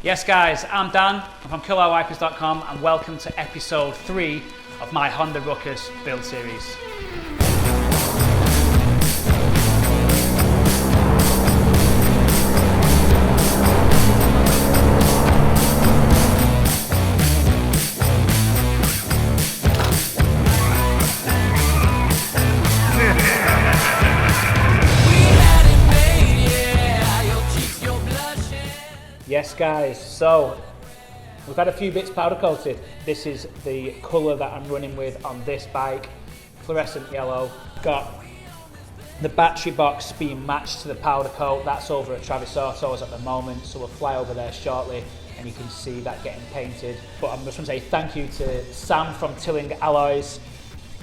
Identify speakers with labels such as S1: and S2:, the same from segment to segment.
S1: Yes guys, I'm Dan, I'm from KillarWipers.com and welcome to episode 3 of my Honda Ruckus build series. Yes guys, so we've had a few bits powder coated. This is the colour that I'm running with on this bike, fluorescent yellow. Got the battery box being matched to the powder coat. That's over at Travis Autos at the moment, so we'll fly over there shortly and you can see that getting painted. But I'm just going to say thank you to Sam from Tilling Alloys.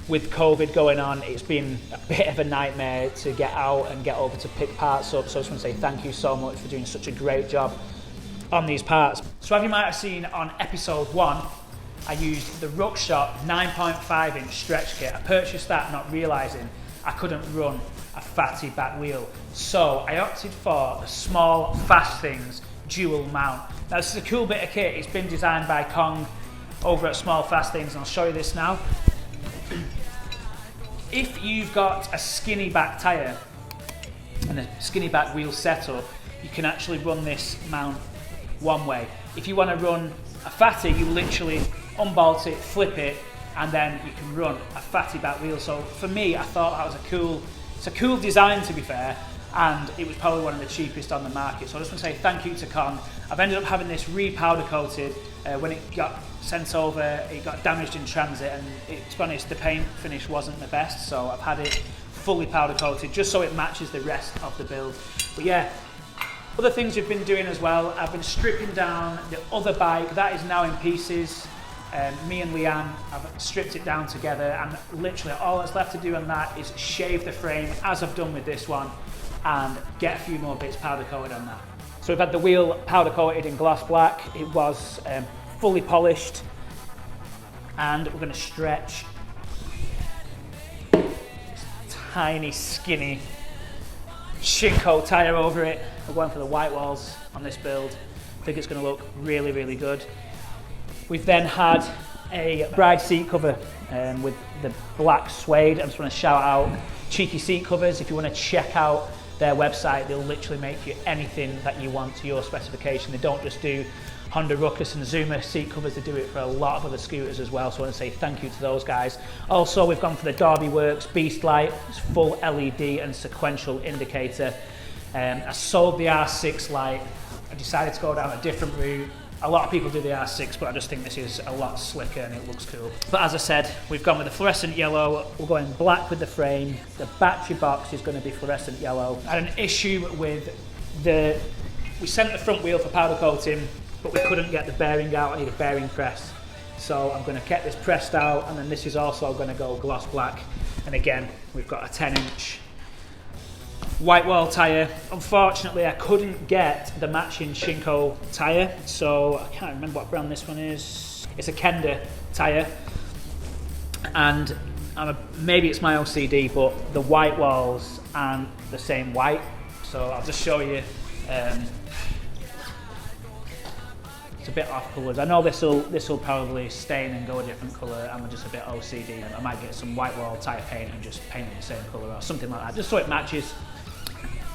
S1: With COVID going on, it's been a bit of a nightmare to get out and get over to pick parts up, so I just want to say thank you so much for doing such a great job on these parts. So as you might have seen on episode 1, I used the Ruck Style 9.5 inch stretch kit. I purchased that not realising I couldn't run a fatty back wheel. So I opted for the small Fast Things dual mount. Now this is a cool bit of kit. It's been designed by Kong over at Small Fast Things, and I'll show you this now. If you've got a skinny back tyre and a skinny back wheel setup, you can actually run this mount one way. If you want to run a fatty, you literally unbolt it, flip it, and then you can run a fatty back wheel. So for me, I thought that was it's a cool design to be fair, and it was probably one of the cheapest on the market. So I just want to say thank you to Con. I've ended up having this re-powder coated. When it got sent over, it got damaged in transit, and to be honest, the paint finish wasn't the best, so I've had it fully powder coated just so it matches the rest of the build. But yeah, other things we've been doing as well, I've been stripping down the other bike. That is now in pieces. Me and Leanne have stripped it down together, and literally all that's left to do on that is shave the frame as I've done with this one and get a few more bits powder coated on that. So we've had the wheel powder coated in gloss black. It was fully polished, and we're going to stretch this tiny skinny Shinko tyre over it. We're going for the white walls on this build. I think it's going to look really, really good. We've then had a bride seat cover with the black suede. I just want to shout out Cheeky Seat Covers. If you want to check out their website, they'll literally make you anything that you want to your specification. They don't just do Honda Ruckus and Zuma seat covers, they do it for a lot of other scooters as well, so I want to say thank you to those guys. Also, we've gone for the Derby Works Beast Light. It's full LED and sequential indicator. I sold the R6 light. I decided to go down a different route. A lot of people do the R6, but I just think this is a lot slicker and it looks cool. But as I said, we've gone with the fluorescent yellow. We're going black with the frame. The battery box is going to be fluorescent yellow. I had an issue with we sent the front wheel for powder coating, but we couldn't get the bearing out. I need a bearing press. So I'm going to get this pressed out, and then this is also going to go gloss black. And again, we've got a 10-inch white wall tyre. Unfortunately, I couldn't get the matching Shinko tyre, so I can't remember what brand this one is. It's a Kenda tyre, and maybe it's my OCD, but the white walls aren't the same white. So I'll just show you. It's a bit off colours. I know this will probably stain and go a different colour. I'm just a bit OCD. I might get some white wall tyre paint and just paint it the same colour or something like that, just so it matches.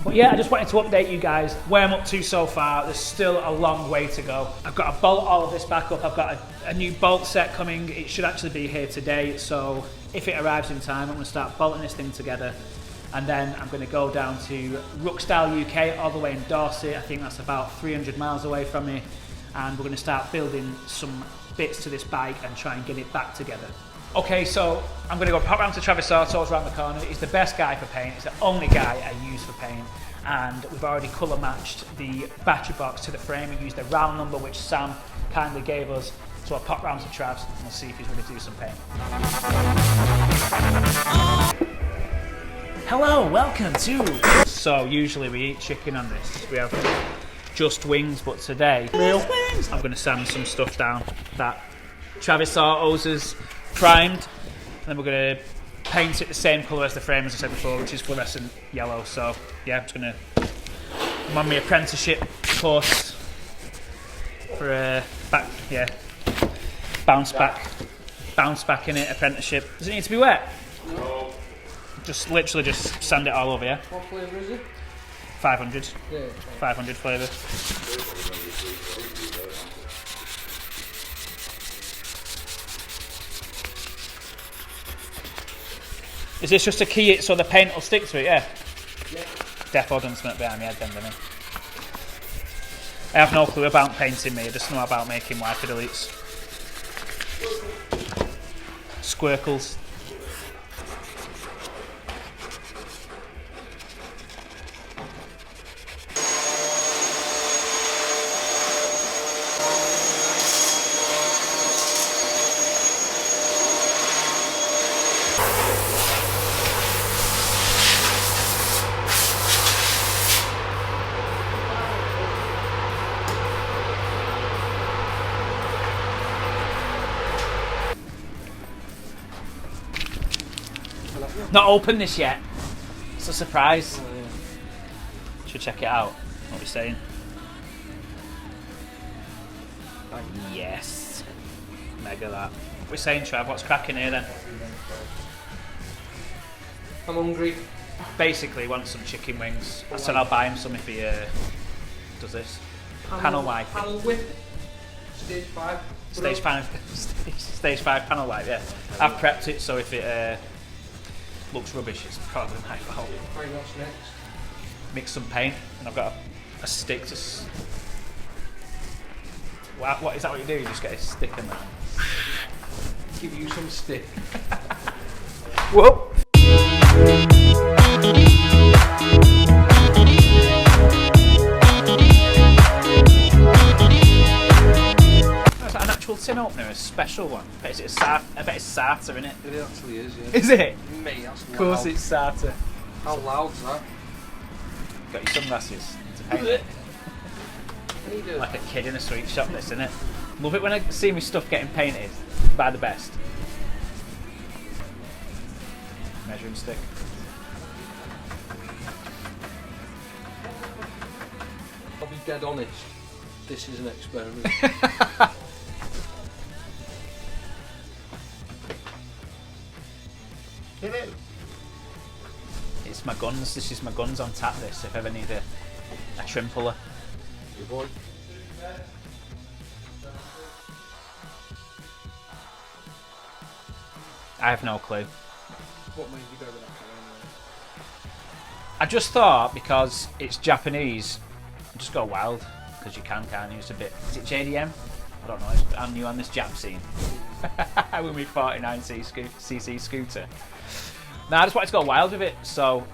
S1: But yeah, I just wanted to update you guys where I'm up to so far. There's still a long way to go. I've got to bolt all of this back up. I've got a new bolt set coming. It should actually be here today. So if it arrives in time, I'm going to start bolting this thing together. And then I'm going to go down to Ruck Style UK all the way in Dorset. I think that's about 300 miles away from me. And we're going to start building some bits to this bike and try and get it back together. Okay, so I'm going to go pop round to Travis Autos around the corner. He's the best guy for paint. He's the only guy I use for paint. And we've already colour matched the battery box to the frame. We used the round number which Sam kindly gave us. So I'll pop round to Trav's and we'll see if he's going to do some paint. Hello, welcome to... So usually we eat chicken on this. We have just wings, but today I'm going to sand some stuff down that Travis Autos has primed, and then we're going to paint it the same colour as the frame as I said before, which is fluorescent yellow. So yeah, I'm just going to, I'm on my apprenticeship course for bounce back in it, apprenticeship. Does it need to be wet?
S2: No.
S1: Just literally just sand it all over, yeah?
S3: What flavour is it?
S1: 500.
S3: Yeah.
S1: 500 flavour. Is this just to key it so the paint will stick to it, yeah?
S3: Yeah.
S1: Defo done something behind my head then, didn't he? I have no clue about painting me, I just know about making wiper deletes. Squircles. Not opened this yet. It's a surprise.
S3: Oh, yeah.
S1: Should check it out. What are we saying? Yes. Mega that. What are we saying, Trav? What's cracking here then?
S3: I'm hungry.
S1: Basically, want some chicken wings. I said I'll buy him some if he does this. Panel wipe.
S3: Panel whip. Stage 5.
S1: Stage 5. Stage 5 panel wipe. Yeah. I've prepped it so if it looks rubbish, it's probably my fault.
S3: Right, what's next?
S1: Mix some paint, and I've got a stick to. What is that? What you do? You just get a stick and that.
S3: Give you some stick.
S1: Whoa! Is that an actual tin opener, a special one? I bet it's SATA, in it.
S3: It actually is, yeah.
S1: Is it?
S3: Mate, that's loud.
S1: Of course it's SATA.
S3: How loud's that?
S1: Got your sunglasses to paint it.
S3: What are you doing?
S1: Like a kid in a sweet shop, this, isn't it? Love it when I see my stuff getting painted by the best. Measuring stick.
S3: I'll be dead honest. This is an experiment.
S1: It's my guns. This is my guns on tap. This, if I ever need a trim puller.
S3: Your boy.
S1: I have no clue.
S3: What made you go with that colour
S1: I just thought because it's Japanese, just go wild because you can't you? It's a bit. Is it JDM? I don't know. I'm new on this Jap scene. With me 49cc scooter. Nah, I just wanted to go wild with it. So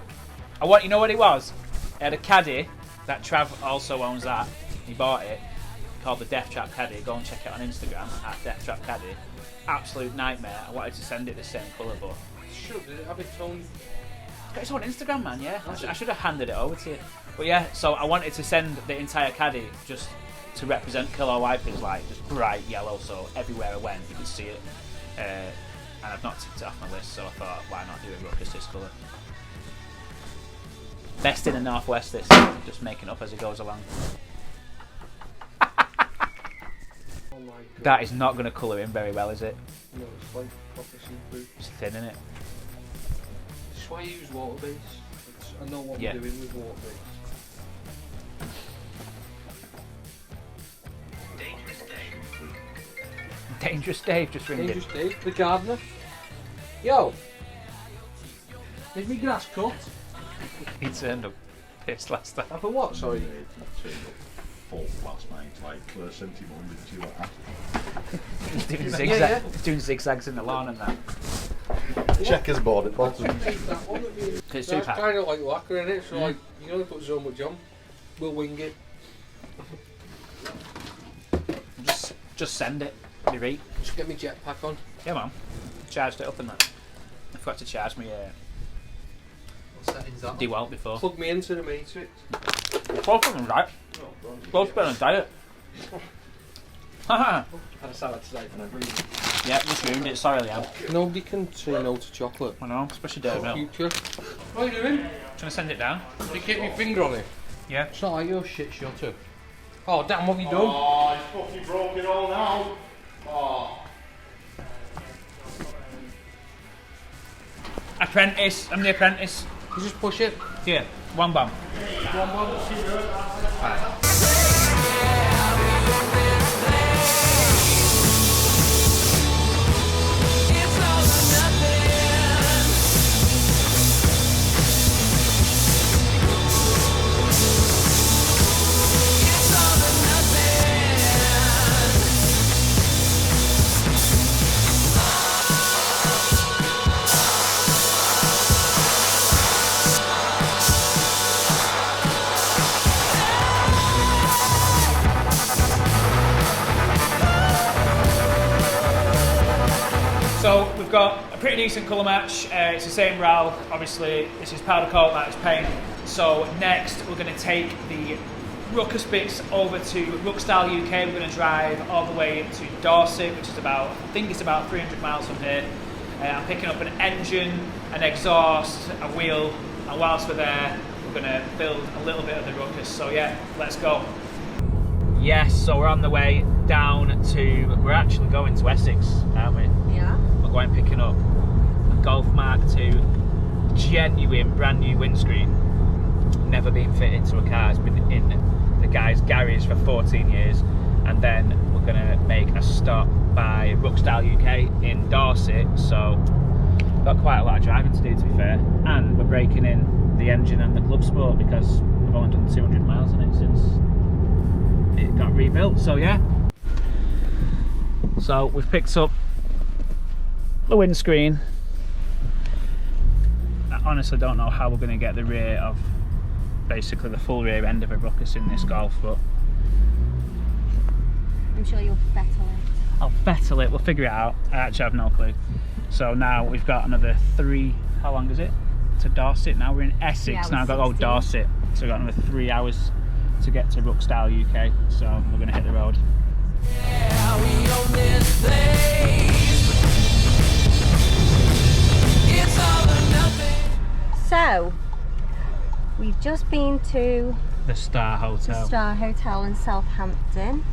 S1: you know what it was? I had a caddy that Trav also owns that. He bought it called the Death Trap Caddy. Go and check it on Instagram at Death Trap Caddy. Absolute nightmare. I wanted to send it the same colour, but
S3: Did it have its own?
S1: it's on Instagram, man. Yeah, I should have handed it over to you. But yeah, so I wanted to send the entire caddy just to represent Killer Wipers, like just bright yellow, so everywhere I went you could see it. And I've not ticked it off my list, so I thought, why not do a Ruckus this colour? Best in the Northwest, this. Just making up as it goes along.
S3: Oh my god.
S1: That is not going to colour in very well, is it?
S3: No, it's like proper see-through.
S1: It's thin, isn't it?
S3: That's why I use water base. I know what
S1: Yeah.
S3: I'm doing with water base.
S1: Dangerous Dave just ringed
S3: Dangerous Dave, the gardener. Yo! Is me grass cut?
S1: He turned up pissed last time.
S3: For what, sorry?
S2: Full last night, like sent him home because you were
S1: He's doing,
S3: yeah.
S1: He's doing zigzags in the lawn and that.
S2: checkerboard at bottom.
S1: It's
S3: That's
S1: 2-pack.
S3: kind of like lacquer in it, so like, you can only put so much on. We'll wing it.
S1: Just send it. Be right.
S3: Just get me jetpack on.
S1: Yeah, man. Charged it up and that. I forgot to charge me
S3: What settings that?
S1: DeWalt before.
S3: Plug me into the matrix.
S1: Both of them right. Both been on a diet. Haha.
S3: Had a salad today for no reason.
S1: Yeah, just ruined it. Sorry, Liam.
S3: Nobody can say no to chocolate.
S1: I know, especially Dave Milk.
S3: Future. What are you doing?
S1: Trying to send it down?
S3: You keep your finger on it.
S1: Yeah.
S3: It's not like your shit shutter. Oh, damn, what have you done?
S2: Oh, it's fucking broke it all now. Oh.
S1: Apprentice, I'm the apprentice.
S3: You just push it.
S1: Here, one bomb. So we've got a pretty decent colour match. It's the same RAL, obviously. This is powder coat, that is paint. So next we're going to take the Ruckus bits over to Ruck Style UK. We're going to drive all the way to Dorset, which is about, I think it's about 300 miles from here. I'm picking up an engine, an exhaust, a wheel, and whilst we're there, we're going to build a little bit of the Ruckus. So yeah, let's go. Yes, so we're on the way down to, we're actually going to Essex, aren't we?
S4: Yeah.
S1: We're going picking up a Golf Mark II, genuine brand new windscreen, never been fitted to a car. It's been in the guy's garage for 14 years, and then we're going to make a stop by Ruck Style UK in Dorset. So we've got quite a lot of driving to do, to be fair, and we're breaking in the engine and the club sport because we've only done 200 miles on it since it got rebuilt. So yeah, so we've picked up the windscreen. I honestly don't know how we're going to get the rear of, basically the full rear end of a Ruckus in this Golf, but
S4: I'm sure you'll fettle it.
S1: I'll fettle it, we'll figure it out. I actually have no clue. So now we've got another 3, how long is it to Dorset? Now we're in Essex, now I've got to go Dorset, so we've got another 3 hours to get to Ruck Style UK, so we're going to hit the road.
S5: Yeah, we own this place. It's all or nothing.
S4: So, we've just been to
S1: The Star
S4: the
S1: Hotel.
S4: Star Hotel in Southampton,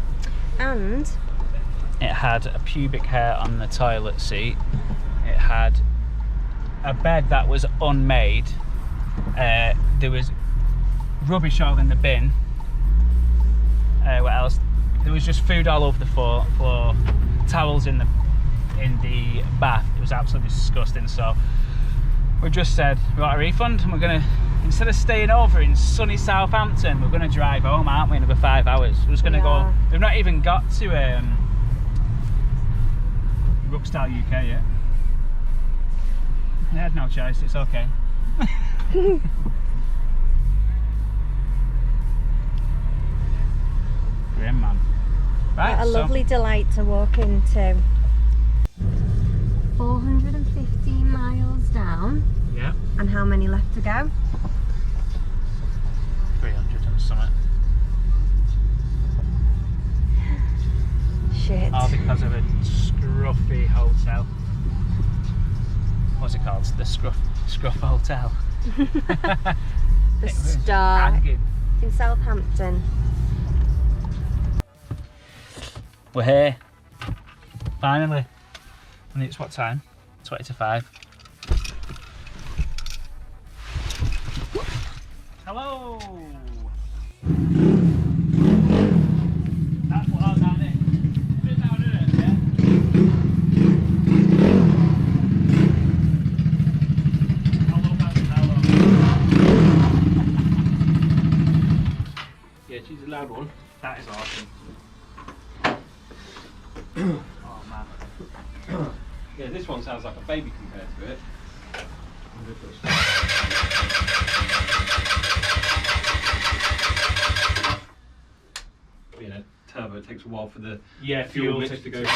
S4: and
S1: It had a pubic hair on the toilet seat. It had a bed that was unmade. There was rubbish all in the bin. What else? There was just food all over the floor, towels in the bath. It was absolutely disgusting. So we just said we want a refund, and we're gonna, instead of staying over in sunny Southampton, we're gonna drive home, aren't we? In another 5 hours. We're just gonna go. We've not even got to Ruck Style UK yet. I had no choice. It's okay. Grim, man. Right,
S4: what a lovely delight to walk into. 415 miles down.
S1: Yeah.
S4: And how many left to go?
S1: 300 and something.
S4: Shit.
S1: All because of a scruffy hotel. What's it called? The Scruff Hotel.
S4: The Star
S1: Hanging.
S4: in Southampton.
S1: We're here. Finally. And it's what time? 20 to 5. Hello! That's what I was down there. Bit down in it, yeah? Hello, hello.
S3: Yeah, she's a loud one.
S1: That is awesome. Oh man.
S3: Yeah, this one sounds like a baby compared to it. You know, turbo, it takes a while for the fuel mix to go through.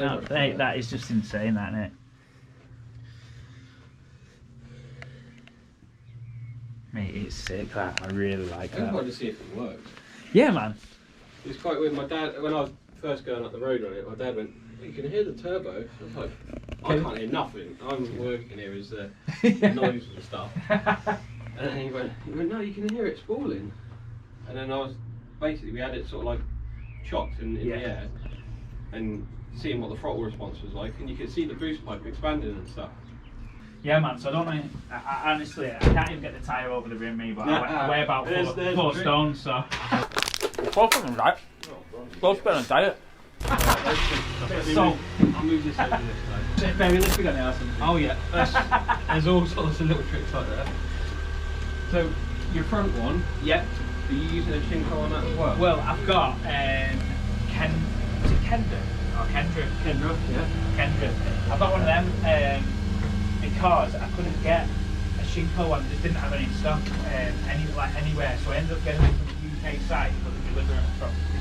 S3: so much fun.
S1: Mate, that is just insane, that, isn't it? Mate, it's sick, that. I really like
S3: I just
S1: that.
S3: wanted to see if it worked.
S1: Yeah, man.
S3: It's quite weird. My dad, when I was first going up the road on it, my dad went, "You can hear the turbo." I was like, "I can't hear nothing. I'm working here is the noise and stuff." And then he went, "No, you can hear it spooling." And then we had it sort of like chocked in the air, and seeing what the throttle response was like, and you could see the boost pipe expanding and stuff.
S1: Yeah, man, so I don't know, honestly, I can't even get the tyre over the rim, me, but I weigh about 4 stone, so. Both of them, right? Both been on diet. So,
S3: I'll move this over this way.
S1: bit very liquid on there,
S3: Oh yeah, there's all sorts of little tricks like that. So, your front one,
S1: Yep.
S3: are you using a Shinko on that as well?
S1: Well, I've got, is it Kendra? Or Kendra?
S3: Kendra, yeah.
S1: Kendra. I've got one of them, because I couldn't get a Shinko one, just didn't have any in stock anywhere, so I ended up getting it from the UK site because they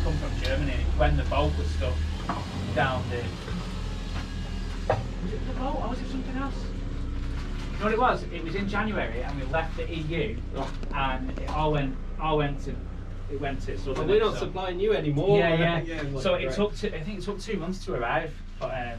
S1: come from Germany. When the bolt was stuck down the. Was it the bolt or was it something else? You know what it was? It was in January and we left the EU and it all went to. It went to. So
S3: But we're not supplying you anymore.
S1: Yeah. So
S3: like,
S1: it took. I think it took 2 months to arrive, but.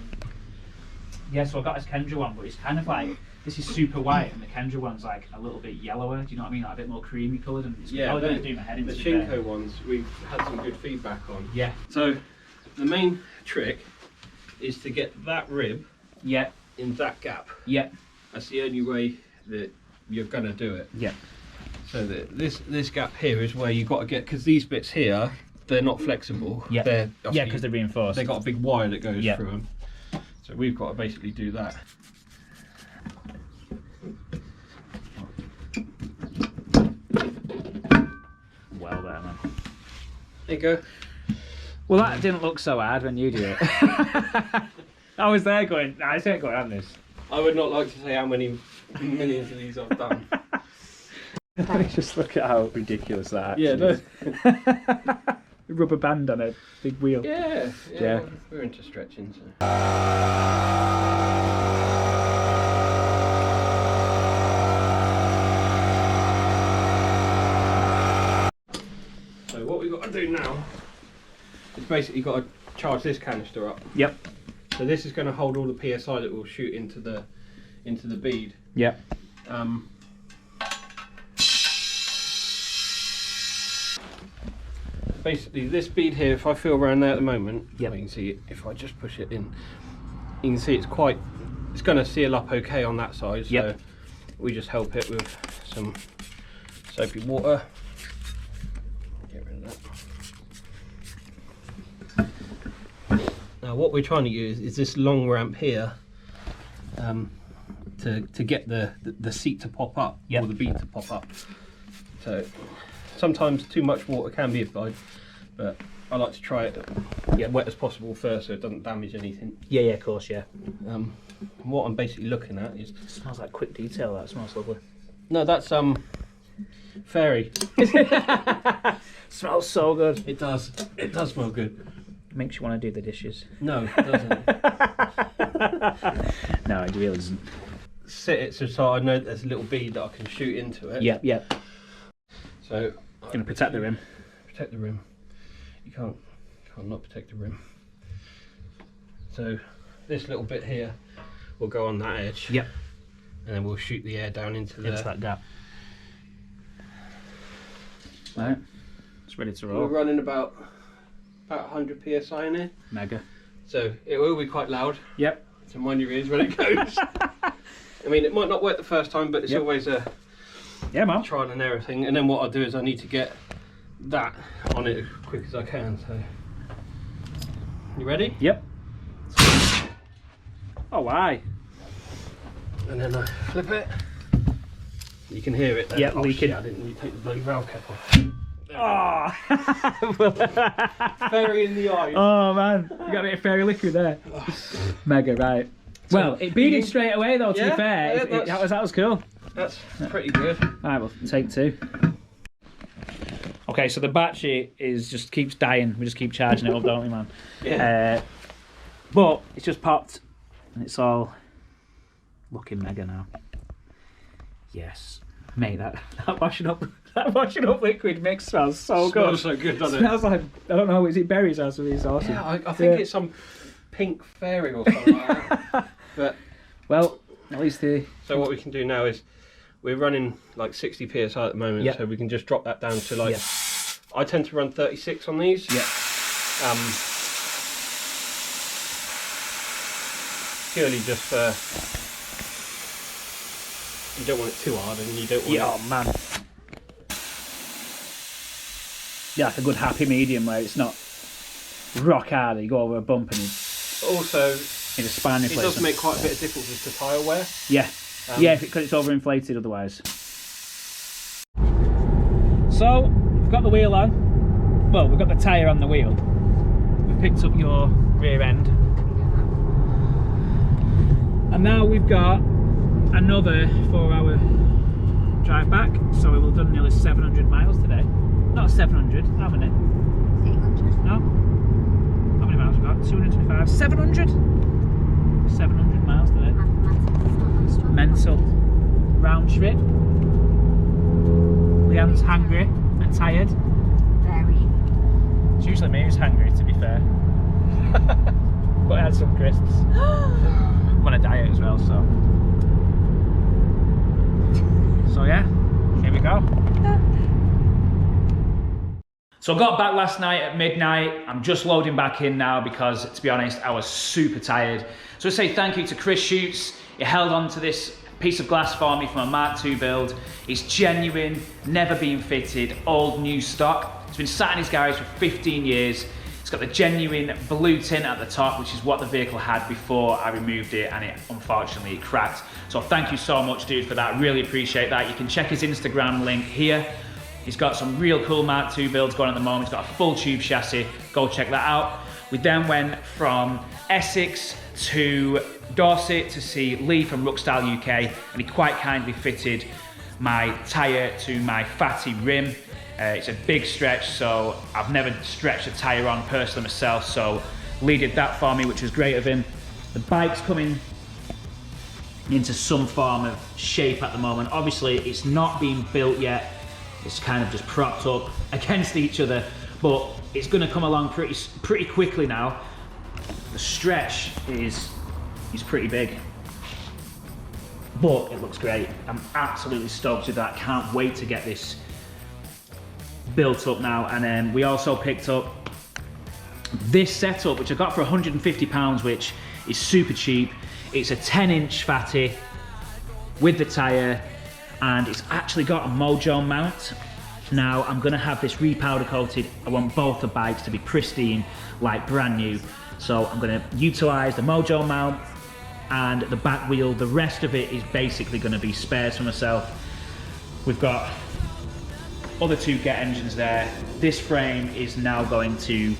S1: Yeah, so I got this Kendra one, but it's kind of like, this is super white and the Kendra one's like a little bit yellower, do you know what I mean? Like a bit more creamy coloured, and it's probably going to do my head in.
S3: The Shinko ones, we've had some good feedback on.
S1: Yeah.
S3: So, the main trick is to get that rib in that gap.
S1: Yeah.
S3: That's the only way that you're going to do it.
S1: Yeah.
S3: So this gap here is where you've got to get, because these bits here, they're not flexible.
S1: Yeah. Yeah, because they're reinforced.
S3: They've got a big wire that goes through them. So we've got to basically do that.
S1: Well there, man.
S3: There you go.
S1: Well, that didn't look so hard when you did it. I was there going, nah, this ain't going on this.
S3: I would not like to say how many millions of these I've done.
S1: Just look at how ridiculous that
S3: Yeah, no.
S1: is. A rubber band on a big wheel.
S3: Yeah.
S1: Yeah.
S3: We're into stretching. So. So what we've got to do now is basically got to charge this canister up.
S1: Yep.
S3: So this is going to hold all the PSI that will shoot into the bead.
S1: Yep.
S3: Basically this bead here, if I feel around there at the moment,
S1: yep.
S3: You can see it, if I just push it in, you can see it's going to seal up okay on that side, so
S1: yep.
S3: We just help it with some soapy water. Get rid of that. Now what we're trying to use is this long ramp here to get the seat to pop up,
S1: yep.
S3: Or the bead to pop up. So sometimes too much water can be applied, but I like to try it get wet as possible first so it doesn't damage anything.
S1: Yeah, of course, yeah.
S3: What I'm basically looking at is...
S1: It smells like quick detail, that smells lovely.
S3: No, that's fairy.
S1: Smells so good.
S3: It does smell good.
S1: Makes you want to do the dishes.
S3: No, it doesn't.
S1: No, it really doesn't.
S3: Sit it so I know there's a little bead that I can shoot into it.
S1: Yep.
S3: So
S1: Gonna protect the rim.
S3: Protect the rim. You can't not protect the rim. So this little bit here will go on that edge.
S1: Yep.
S3: And then we'll shoot the air down into
S1: that gap. Right. It's ready to roll.
S3: We're running about 100 psi in here.
S1: Mega.
S3: So it will be quite loud.
S1: Yep.
S3: So mind your ears when it goes. I mean, it might not work the first time, but it's always a trial and error thing. And then what I'll do is I need to get that on it as quick as I can. So, you ready?
S1: Yep. Oh, why?
S3: And then I flip it. You can hear it there.
S1: Yep, leaking.
S3: Shit, I didn't really take the bloody valve cap off.
S1: Oh!
S3: Fairy in the eye.
S1: Oh man, you got a bit of fairy liquid there. Mega, right. Well, it beaded straight away though, to be fair.
S3: Yeah,
S1: that was cool.
S3: That's pretty good.
S1: Alright, well, take two. Okay, so the battery just keeps dying. We just keep charging it up, don't we, man?
S3: Yeah.
S1: But it's just popped and it's all looking mega now. Yes, mate, that washing up liquid mix smells so good.
S3: Smells so good, doesn't it?
S1: Smells like, I don't know, is it berries or something? It's awesome.
S3: Yeah, I think it's some pink fairy or something like that. But
S1: well, at least the.
S3: so what we can do now is we're running like 60 psi at the moment,
S1: Yeah.
S3: so we can just drop that down to like.
S1: Yeah.
S3: I tend to run 36 on these.
S1: Yeah.
S3: Purely just for. You don't want it too hard, and you don't want
S1: Yeah,
S3: it.
S1: oh man. Yeah, like a good happy medium where it's not rock hard. You go over a bump and it's
S3: Also,
S1: in a spine
S3: it
S1: replacement.
S3: does make quite a bit of difference as to tyre wear.
S1: Yeah, yeah, because it's overinflated otherwise. So we've got the wheel on. Well, we've got the tyre on the wheel. We've picked up your rear end, and now we've got another 4-hour drive back. So we've done nearly 700 miles today. Not 700. How many?
S4: 800.
S1: No. How many miles we got? 225. 700. 700 miles today. Mental. Round trip. Leanne's hungry and tired.
S4: Very.
S1: It's usually me who's hungry, to be fair. But I had some crisps. I'm on a diet as well, so. So yeah, here we go. So I got back last night at midnight. I'm just loading back in now because, to be honest, I was super tired. So I say thank you to Chris Shoots. He held on to this piece of glass for me from a Mark II build. It's genuine, never been fitted, old new stock. It's been sat in his garage for 15 years. It's got the genuine blue tint at the top, which is what the vehicle had before I removed it, and it unfortunately cracked. So thank you so much, dude, for that. Really appreciate that. You can check his Instagram link here. He's got some real cool Mark II builds going at the moment. He's got a full tube chassis. Go check that out. We then went from Essex to Dorset to see Lee from Ruck Style UK, and he quite kindly fitted my tyre to my fatty rim. It's a big stretch, so I've never stretched a tyre on personally myself, so Lee did that for me, which was great of him. The bike's coming into some form of shape at the moment. Obviously, it's not being built yet. It's kind of just propped up against each other, but it's going to come along pretty quickly now. The stretch is pretty big, but it looks great. I'm absolutely stoked with that. Can't wait to get this built up now. And then we also picked up this setup, which I got for £150, which is super cheap. It's a 10-inch fatty with the tyre, and it's actually got a Mojo mount. Now I'm gonna have this repowder coated. I want both the bikes to be pristine, like brand new. So I'm gonna utilize the Mojo mount and the back wheel. The rest of it is basically gonna be spares for myself. We've got other two Get engines there. This frame is now going to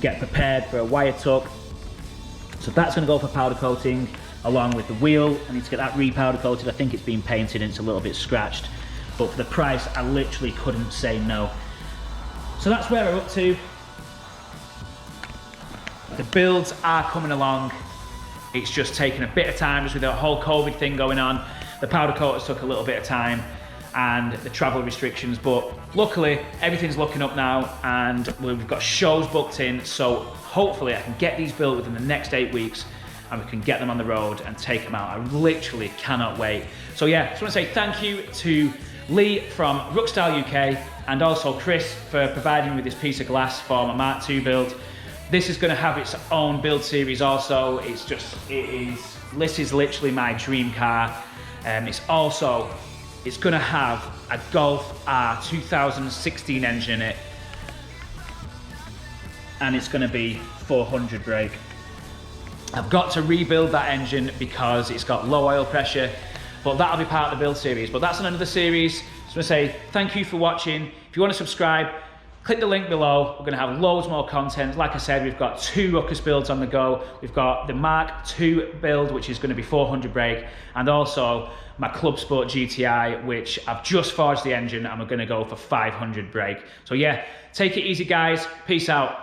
S1: get prepared for a wire tuck. So that's gonna go for powder coating along with the wheel. I need to get that repowder coated. I think it's been painted and it's a little bit scratched, but for the price, I literally couldn't say no. So that's where we're up to. The builds are coming along. It's just taken a bit of time, just with the whole COVID thing going on. The powder coaters took a little bit of time and the travel restrictions, but luckily everything's looking up now and we've got shows booked in, so hopefully I can get these built within the next 8 weeks and we can get them on the road and take them out. I literally cannot wait. So yeah, just want to say thank you to Lee from Ruck Style UK and also Chris for providing me with this piece of glass for my Mark II build. This is going to have its own build series also. This is literally my dream car. It's going to have a Golf R 2016 engine in it, and it's going to be 400 brake. I've got to rebuild that engine because it's got low oil pressure, but that'll be part of the build series. But that's another series. So I'm going to say thank you for watching. If you want to subscribe, click the link below. We're going to have loads more content. Like I said, we've got 2 Ruckus builds on the go. We've got the Mark II build, which is going to be 400 brake, and also my Club Sport GTI, which I've just forged the engine and we're going to go for 500 brake. So yeah, take it easy guys. Peace out.